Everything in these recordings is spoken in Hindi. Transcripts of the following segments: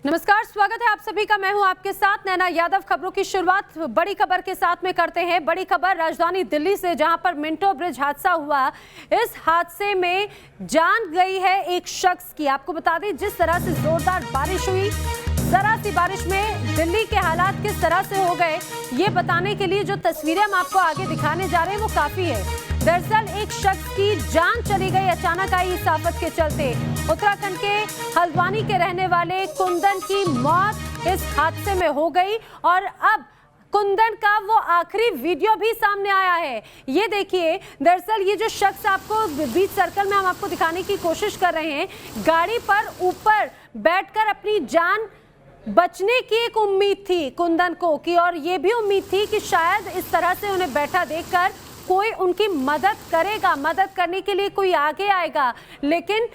नमस्कार, स्वागत है आप सभी का। मैं हूं आपके साथ नैना यादव। खबरों की शुरुआत बड़ी खबर के साथ में करते हैं। बड़ी खबर राजधानी दिल्ली से, जहां पर मिंटो ब्रिज हादसा हुआ। इस हादसे में जान गई है एक शख्स की। आपको बता दें, जिस तरह से जोरदार बारिश हुई, जरा सी बारिश में दिल्ली के हालात किस तरह से हो गए, ये बताने के लिए जो तस्वीरें हम आपको आगे दिखाने जा रहे हैं वो काफी है। दरअसल एक शख्स की जान चली गई अचानक आई इस आफत के चलते। उत्तराखंड के हल्द्वानी के रहने वाले कुंदन की मौत इस हादसे में हो गई और अब कुंदन का वो आखिरी वीडियो भी सामने आया है। ये देखिए, दरअसल ये जो शख्स आपको बीच सर्कल में हम आपको दिखाने की कोशिश कर रहे हैं, गाड़ी पर ऊपर बैठकर अपनी जान बचने की एक उम्मीद थी कुंदन को कि, और ये भी उम्मीद थी कि शायद इस तरह से उन्हें बैठा देखकर कोई उनकी मदद करेगा, मदद करने के लिए कोई आगे आएगा। लेकिन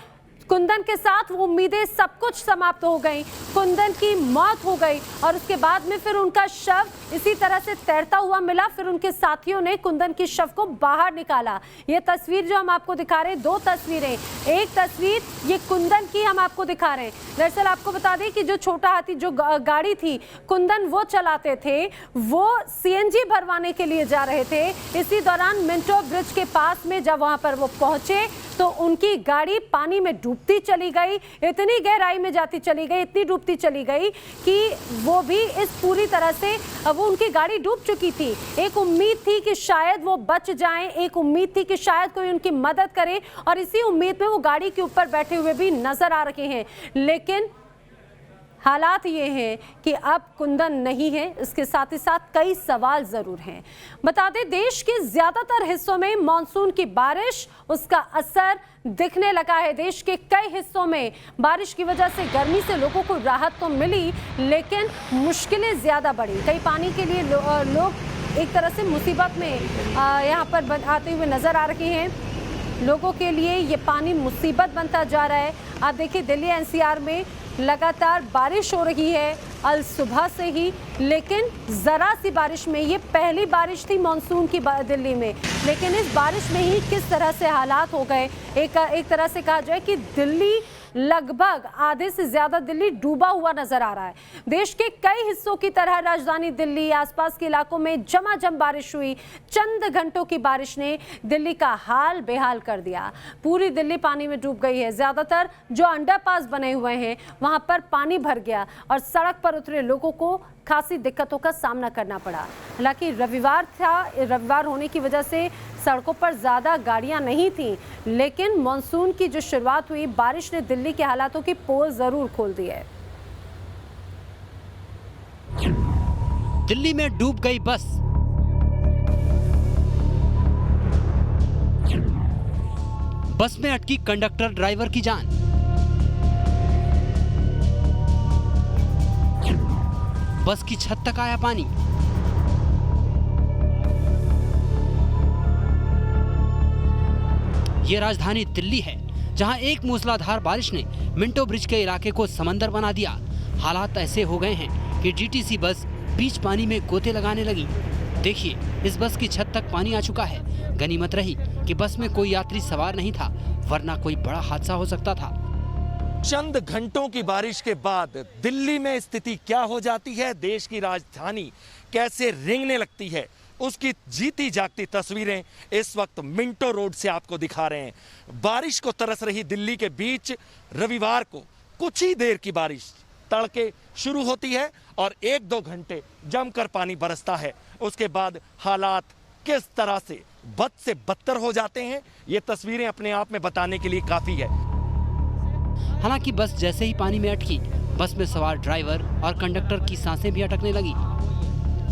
कुंदन के साथ वो उम्मीदें सब कुछ समाप्त हो गई। कुंदन की मौत हो गई और उसके बाद में फिर उनका शव इसी तरह से तैरता हुआ मिला। फिर उनके साथियों ने कुंदन की शव को बाहर निकाला। ये तस्वीर जो हम आपको दिखा रहे हैं, दो तस्वीरें, एक तस्वीर ये कुंदन की हम आपको दिखा रहे हैं। दरअसल आपको बता दें कि जो छोटा हाथी जो गाड़ी थी कुंदन वो चलाते थे, वो सीएनजी भरवाने के लिए जा रहे थे। इसी दौरान मिंटो ब्रिज के पास में जब वहां पर वो पहुंचे तो उनकी गाड़ी पानी में डूबती चली गई, इतनी गहराई में जाती चली गई, इतनी डूबती चली गई कि वो भी इस पूरी तरह से वो उनकी गाड़ी डूब चुकी थी। एक उम्मीद थी कि शायद वो बच जाएं, एक उम्मीद थी कि शायद कोई उनकी मदद करे और इसी उम्मीद में वो गाड़ी के ऊपर बैठे हुए भी नजर आ रहे हैं। लेकिन हालात ये हैं कि अब कुंदन नहीं है, इसके साथ ही साथ कई सवाल जरूर हैं। बता दें, देश के ज्यादातर हिस्सों में मानसून की बारिश, उसका असर दिखने लगा है। देश के कई हिस्सों में बारिश की वजह से गर्मी से लोगों को राहत तो मिली, लेकिन मुश्किलें ज्यादा बढ़ी। कई पानी के लिए लोग एक तरह से मुसीबत में यहाँ पर आते हुए नजर आ रहे हैं। लोगों के लिए ये पानी मुसीबत बनता जा रहा है। आप देखिए, दिल्ली एनसीआर में लगातार बारिश हो रही है अल सुबह से ही, लेकिन ज़रा सी बारिश में, ये पहली बारिश थी मॉनसून की दिल्ली में, लेकिन इस बारिश में ही किस तरह से हालात हो गए। एक तरह से कहा जाए कि दिल्ली लगभग आधे से ज़्यादा दिल्ली डूबा हुआ नजर आ रहा है। देश के कई हिस्सों की तरह राजधानी दिल्ली, आसपास के इलाकों में झमाझम बारिश हुई। चंद घंटों की बारिश ने दिल्ली का हाल बेहाल कर दिया। पूरी दिल्ली पानी में डूब गई है। ज़्यादातर जो अंडरपास बने हुए हैं वहां पर पानी भर गया और सड़क पर उतरे लोगों को खासी दिक्कतों का सामना करना पड़ा। हालांकि रविवार था, रविवार होने की वजह से सड़कों पर ज़्यादा गाड़ियां नहीं थीं, लेकिन मॉनसून की जो शुरुआत हुई, बारिश ने दिल्ली के हालातों की पोल ज़रूर खोल दी है। दिल्ली में डूब गई बस। बस में अटकी कंडक्टर ड्राइवर की जान। बस की छत तक आया पानी। ये राजधानी दिल्ली है, जहां एक मूसलाधार बारिश ने मिंटो ब्रिज के इलाके को समंदर बना दिया। हालात ऐसे हो गए हैं कि डीटीसी बस बीच पानी में गोते लगाने लगी। देखिए, इस बस की छत तक पानी आ चुका है। गनीमत रही कि बस में कोई यात्री सवार नहीं था, वरना कोई बड़ा हादसा हो सकता था। चंद घंटों की बारिश के बाद दिल्ली में स्थिति क्या हो जाती है, देश की राजधानी कैसे रेंगने लगती है, उसकी जीती जागती तस्वीरें इस वक्त मिंटो रोड से आपको दिखा रहे हैं। बारिश को तरस रही दिल्ली के बीच रविवार को कुछ ही देर की बारिश तड़के शुरू होती है और 1-2 घंटे जमकर पानी बरसता है। उसके बाद हालात किस तरह से बद से बदतर हो जाते हैं, ये तस्वीरें अपने आप में बताने के लिए काफी है। हालांकि बस जैसे ही पानी में अटकी, बस में सवार ड्राइवर और कंडक्टर की सांसें भी अटकने लगी।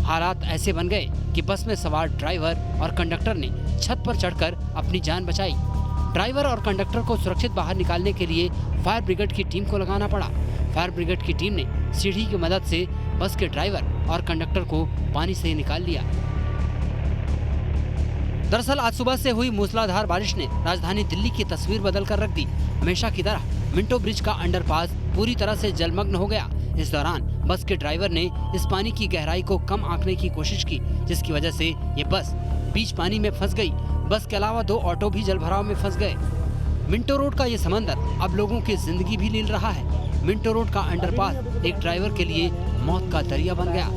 हालात ऐसे बन गए कि बस में सवार ड्राइवर और कंडक्टर ने छत पर चढ़कर अपनी जान बचाई। ड्राइवर और कंडक्टर को सुरक्षित बाहर निकालने के लिए फायर ब्रिगेड की टीम को लगाना पड़ा। फायर ब्रिगेड की टीम ने सीढ़ी की मदद से बस के ड्राइवर और कंडक्टर को पानी से निकाल लिया। दरअसल आज सुबह से हुई मूसलाधार बारिश ने राजधानी दिल्ली की तस्वीर बदल कर रख दी। हमेशा की तरह मिंटो ब्रिज का अंडरपास पूरी तरह से जलमग्न हो गया। इस दौरान बस के ड्राइवर ने इस पानी की गहराई को कम आंकने की कोशिश की, जिसकी वजह से ये बस बीच पानी में फंस गई। बस के अलावा 2 ऑटो भी जलभराव में फंस गए। मिंटो रोड का ये समंदर अब लोगों की जिंदगी भी लील रहा है। मिंटो रोड का अंडरपास एक ड्राइवर के लिए मौत का दरिया बन गया।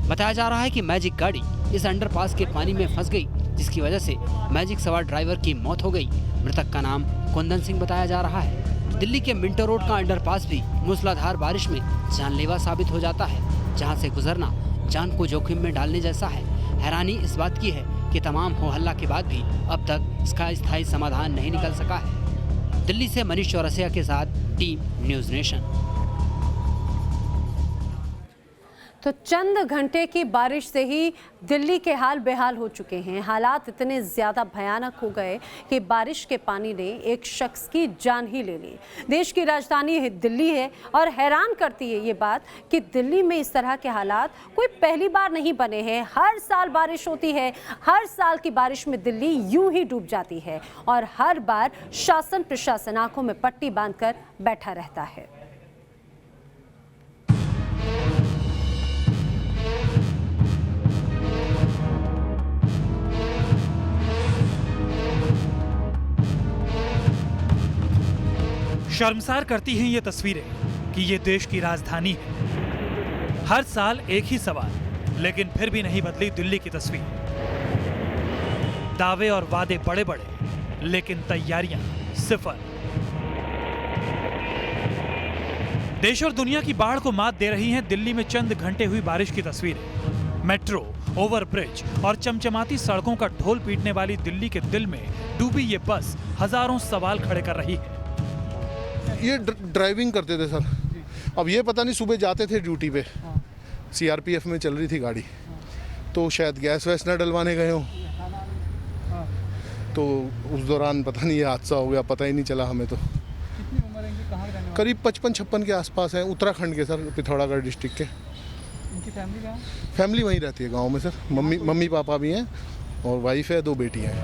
बताया जा रहा है कि मैजिक गाड़ी इस अंडरपास के पानी में फंस गई, जिसकी वजह से मैजिक सवार ड्राइवर की मौत हो गई। मृतक का नाम कुंदन सिंह बताया जा रहा है। दिल्ली के मिंटो रोड का अंडरपास भी मूसलाधार बारिश में जानलेवा साबित हो जाता है, जहां से गुजरना जान को जोखिम में डालने जैसा है। हैरानी इस बात की है कि तमाम हो हल्ला के बाद भी अब तक इसका स्थायी समाधान नहीं निकल सका है। दिल्ली से मनीष चौरसिया के साथ टीम न्यूज़ नेशन। तो चंद घंटे की बारिश से ही दिल्ली के हाल बेहाल हो चुके हैं। हालात इतने ज़्यादा भयानक हो गए कि बारिश के पानी ने एक शख्स की जान ही ले ली। देश की राजधानी दिल्ली है और हैरान करती है ये बात कि दिल्ली में इस तरह के हालात कोई पहली बार नहीं बने हैं। हर साल बारिश होती है, हर साल की बारिश में दिल्ली यूं ही डूब जाती है और हर बार शासन प्रशासन आंखों में पट्टी बांधकर बैठा रहता है। शर्मसार करती हैं ये तस्वीरें कि ये देश की राजधानी है। हर साल एक ही सवाल, लेकिन फिर भी नहीं बदली दिल्ली की तस्वीर। दावे और वादे बड़े बड़े, लेकिन तैयारियां सिफर। देश और दुनिया की बाढ़ को मात दे रही हैं दिल्ली में चंद घंटे हुई बारिश की तस्वीरें। मेट्रो, ओवरब्रिज और चमचमाती सड़कों का ढोल पीटने वाली दिल्ली के दिल में डूबी ये बस हजारों सवाल खड़े कर रही है। ये ड्राइविंग करते थे सर, अब ये पता नहीं सुबह जाते थे ड्यूटी पे, सीआरपीएफ में चल रही थी गाड़ी, तो शायद गैस वैस न डलवाने गए हो, तो उस दौरान पता नहीं ये हादसा हो गया, पता ही नहीं चला हमें। तो कितनी उम्र है इनकी, कहाँ के रहने वाले? करीब 55-56 के आसपास हैं, उत्तराखंड के सर, पिथौरागढ़ डिस्ट्रिक्ट के। इनकी फैमिली कहाँ? फैमिली वहीं रहती है गाँव में सर, मम्मी पापा भी हैं और वाइफ है, 2 बेटी हैं।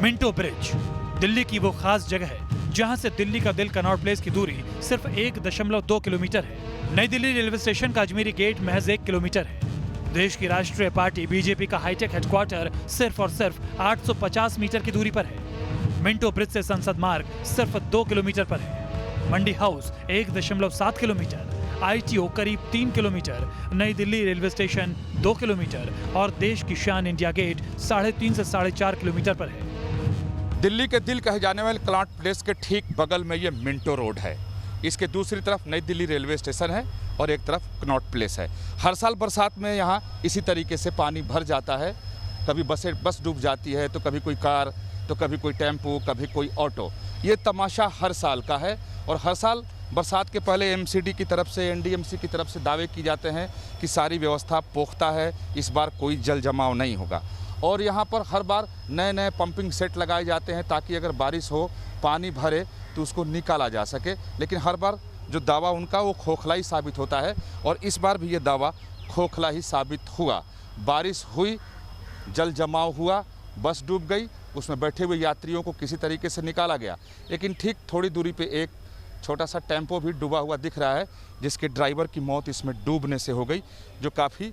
मिंटो ब्रिज दिल्ली की वो खास जगह है जहां से दिल्ली का दिल कनॉट प्लेस की दूरी सिर्फ 1.2 किलोमीटर है। नई दिल्ली रेलवे स्टेशन का अजमेरी गेट महज 1 किलोमीटर है। देश की राष्ट्रीय पार्टी बीजेपी का हाईटेक हेडक्वार्टर सिर्फ और सिर्फ 850 मीटर की दूरी पर है। मिंटो ब्रिज से संसद मार्ग सिर्फ 2 किलोमीटर पर है। मंडी हाउस 1.7 किलोमीटर, ITO करीब 3 किलोमीटर, नई दिल्ली रेलवे स्टेशन 2 किलोमीटर और देश की शान इंडिया गेट 3.5 से 4.5 किलोमीटर पर है। दिल्ली के दिल कहे जाने वाले कनॉट प्लेस के ठीक बगल में ये मिंटो रोड है। इसके दूसरी तरफ नई दिल्ली रेलवे स्टेशन है और एक तरफ कनॉट प्लेस है। हर साल बरसात में यहाँ इसी तरीके से पानी भर जाता है। कभी बस डूब जाती है, तो कभी कोई कार, तो कभी कोई टेम्पो, कभी कोई ऑटो। ये तमाशा हर साल का है और हर साल बरसात के पहले MCD की तरफ से, NDMC की तरफ से दावे किए जाते हैं कि सारी व्यवस्था पुख्ता है, इस बार कोई जल जमाव नहीं होगा। और यहाँ पर हर बार नए नए पंपिंग सेट लगाए जाते हैं ताकि अगर बारिश हो, पानी भरे तो उसको निकाला जा सके। लेकिन हर बार जो दावा उनका वो खोखला ही साबित होता है और इस बार भी ये दावा खोखला ही साबित हुआ। बारिश हुई, जल जमाव हुआ, बस डूब गई, उसमें बैठे हुए यात्रियों को किसी तरीके से निकाला गया। लेकिन ठीक थोड़ी दूरी पे एक छोटा सा टेम्पो भी डूबा हुआ दिख रहा है, जिसके ड्राइवर की मौत इसमें डूबने से हो गई, जो काफ़ी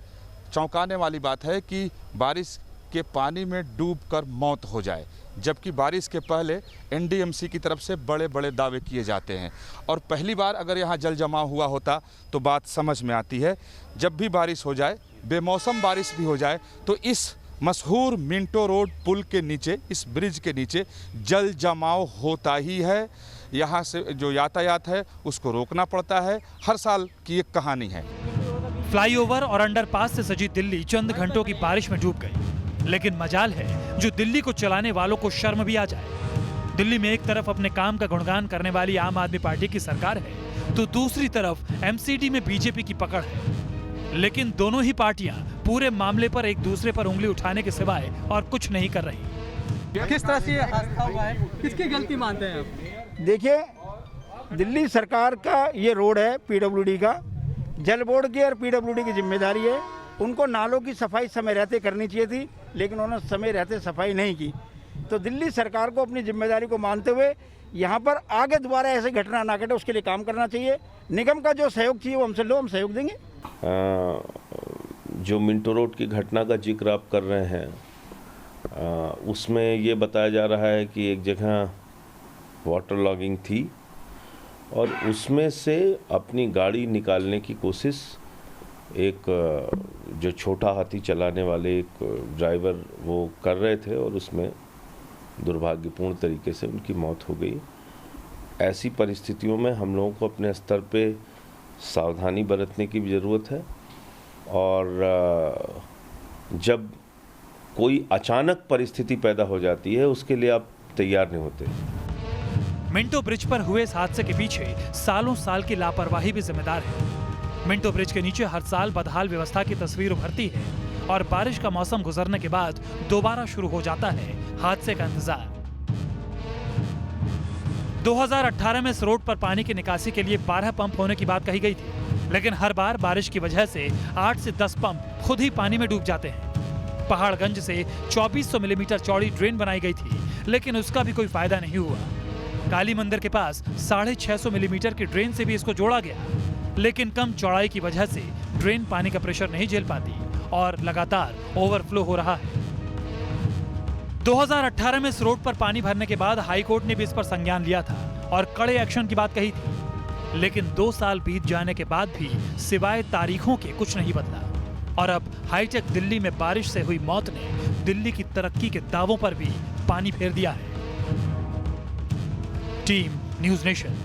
चौंकाने वाली बात है कि बारिश के पानी में डूबकर मौत हो जाए, जबकि बारिश के पहले NDMC की तरफ से बड़े बड़े दावे किए जाते हैं। और पहली बार अगर यहाँ जल जमाव हुआ होता तो बात समझ में आती है। जब भी बारिश हो जाए, बेमौसम बारिश भी हो जाए, तो इस मशहूर मिंटो रोड पुल के नीचे, इस ब्रिज के नीचे जल जमाव होता ही है। यहाँ से जो यातायात है उसको रोकना पड़ता है। हर साल की एक कहानी है। फ्लाईओवर और अंडरपास से सजी दिल्ली चंद घंटों की बारिश में डूब गई, लेकिन मजाल है जो दिल्ली को चलाने वालों को शर्म भी आ जाए। दिल्ली में एक तरफ अपने काम का गुणगान करने वाली आम आदमी पार्टी की सरकार है, तो दूसरी तरफ MCD में बीजेपी की पकड़ है। लेकिन दोनों ही पार्टियां पूरे मामले पर एक दूसरे पर उंगली उठाने के सिवाय और कुछ नहीं कर रही। किस तरह से हादसा हुआ है, किसकी गलती मानते हैं आप? देखिए, दिल्ली सरकार का ये रोड है, PWD का, जल बोर्ड की और PWD की जिम्मेदारी है। उनको नालों की सफाई समय रहते करनी चाहिए थी, लेकिन उन्होंने समय रहते सफाई नहीं की। तो दिल्ली सरकार को अपनी जिम्मेदारी को मानते हुए यहाँ पर आगे दोबारा ऐसी घटना ना घटे, उसके लिए काम करना चाहिए। निगम का जो सहयोग चाहिए वो हमसे लो, हम सहयोग देंगे। जो मिंटो रोड की घटना का जिक्र आप कर रहे हैं, उसमें ये बताया जा रहा है कि एक जगह वाटर लॉगिंग थी और उसमें से अपनी गाड़ी निकालने की कोशिश एक जो छोटा हाथी चलाने वाले एक ड्राइवर वो कर रहे थे और उसमें दुर्भाग्यपूर्ण तरीके से उनकी मौत हो गई। ऐसी परिस्थितियों में हम लोगों को अपने स्तर पे सावधानी बरतने की भी ज़रूरत है और जब कोई अचानक परिस्थिति पैदा हो जाती है उसके लिए आप तैयार नहीं होते। मिंटो ब्रिज पर हुए इस हादसे के पीछे सालों साल की लापरवाही भी जिम्मेदार है। मिंटो ब्रिज के नीचे हर साल बदहाल व्यवस्था की तस्वीर उभरती है और बारिश का मौसम गुजरने के बाद दोबारा शुरू हो जाता है हादसे का इंतजार। 2018 में इस रोड पर पानी की निकासी के लिए 12 पंप होने की बात कही गई थी, लेकिन हर बार बारिश की वजह से 8 से 10 पंप खुद ही पानी में डूब जाते हैं। पहाड़गंज से 2400 मिलीमीटर चौड़ी ड्रेन बनाई गई थी, लेकिन उसका भी कोई फायदा नहीं हुआ। काली मंदिर के पास 650 मिलीमीटर की ड्रेन से भी इसको जोड़ा गया, लेकिन कम चौड़ाई की वजह से ड्रेन पानी का प्रेशर नहीं झेल पाती और लगातार ओवरफ्लो हो रहा है। 2018 में इस रोड पर पानी भरने के बाद हाईकोर्ट ने भी इस पर संज्ञान लिया था और कड़े एक्शन की बात कही थी, लेकिन 2 साल बीत जाने के बाद भी सिवाय तारीखों के कुछ नहीं बदला और अब हाईटेक दिल्ली में बारिश से हुई मौत ने दिल्ली की तरक्की के दावों पर भी पानी फेर दिया है। Team news nation.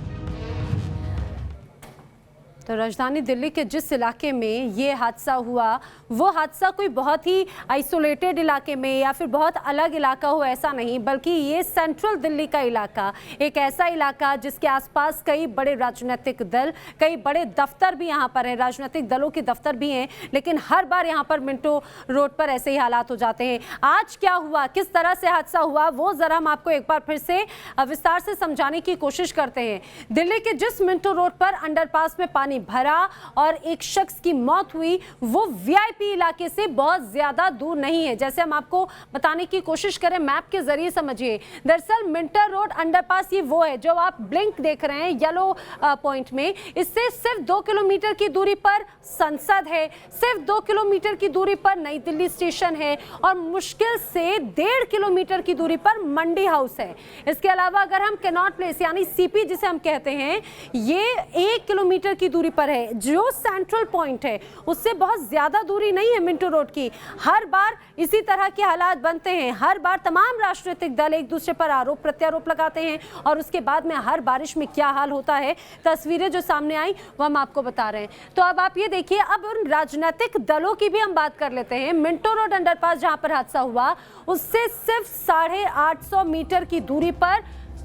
तो राजधानी दिल्ली के जिस इलाके में ये हादसा हुआ वो हादसा कोई बहुत ही आइसोलेटेड इलाके में या फिर बहुत अलग इलाका हो ऐसा नहीं, बल्कि ये सेंट्रल दिल्ली का इलाका, एक ऐसा इलाका जिसके आसपास कई बड़े राजनीतिक दल, कई बड़े दफ्तर भी यहाँ पर हैं, राजनीतिक दलों के दफ्तर भी हैं, लेकिन हर बार यहाँ पर मिंटो रोड पर ऐसे ही हालात हो जाते हैं। आज क्या हुआ, किस तरह से हादसा हुआ, वो ज़रा हम आपको एक बार फिर से विस्तार से समझाने की कोशिश करते हैं। दिल्ली के जिस मिंटो रोड पर अंडरपास में पानी भरा और एक शख्स की मौत हुई वो वीआईपी इलाके से बहुत ज्यादा दूर नहीं है। जैसे हम आपको बताने की कोशिश करें मैप के जरिए समझिए, दरअसल मिंटो रोड अंडरपास ये वो है जो आप ब्लिंक देख रहे हैं येलो पॉइंट में, इससे सिर्फ 2 किलोमीटर की दूरी पर संसद है, सिर्फ 2 किलोमीटर की दूरी पर नई दिल्ली स्टेशन है और मुश्किल से 1.5 किलोमीटर की दूरी पर मंडी हाउस है। इसके अलावा अगर हम कैनॉट प्लेस यानी सीपी जिसे हम कहते हैं, ये 1 किलोमीटर की दूरी पर है। जो सेंट्रल पॉइंट है उससे बहुत ज्यादा दूरी नहीं है मिंटो रोड की। हर बार इसी तरह के हालात बनते हैं, हर बार तमाम राजनीतिक दल एक दूसरे पर आरोप प्रत्यारोप लगाते हैं और उसके बाद में हर बारिश में क्या हाल होता है, तस्वीरें जो सामने आई वो हम आपको बता रहे हैं। तो अब आप ये देखिए, अब उन राजनीतिक दलों की भी हम बात कर लेते हैं। मिंटो रोड अंडरपास जहां पर हादसा हुआ उससे सिर्फ 850 मीटर की दूरी पर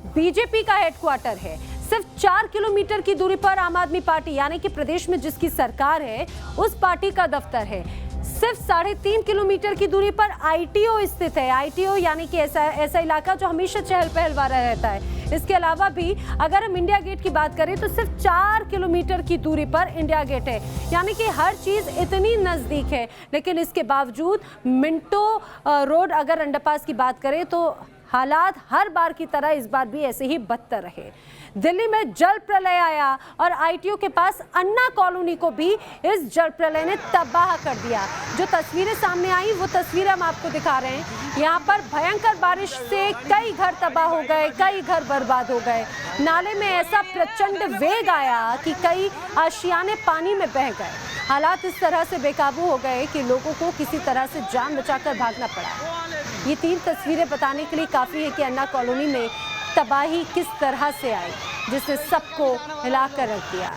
बीजेपी का हेडक्वार्टर है, सिर्फ 4 किलोमीटर की दूरी पर आम आदमी पार्टी यानी कि प्रदेश में जिसकी सरकार है उस पार्टी का दफ्तर है, सिर्फ 3.5 किलोमीटर की दूरी पर आईटीओ स्थित है। आईटीओ यानी कि ऐसा इलाका जो हमेशा चहल पहल वाला रहता है। इसके अलावा भी अगर हम इंडिया गेट की बात करें तो सिर्फ 4 किलोमीटर की दूरी पर इंडिया गेट है, यानी कि हर चीज़ इतनी नज़दीक है। लेकिन इसके बावजूद मिंटो रोड अगर अंडरपास की बात करें तो हालात हर बार की तरह इस बार भी ऐसे ही बदतर रहे। दिल्ली में जल प्रलय आया और आईटीओ के पास अन्ना कॉलोनी को भी इस जल प्रलय ने तबाह कर दिया। जो तस्वीरें सामने आई वो तस्वीरें हम आपको दिखा रहे हैं। यहाँ पर भयंकर बारिश से कई घर तबाह हो गए, कई घर बर्बाद हो गए। नाले में ऐसा प्रचंड वेग आया कि कई आशियाने पानी में बह गए। हालात इस तरह से बेकाबू हो गए कि लोगों को किसी तरह से जान बचाकर भागना पड़ा। ये 3 तस्वीरें बताने के लिए काफ़ी है कि अन्ना कॉलोनी में तबाही किस तरह से आई जिसने सबको हिलाकर रख दिया।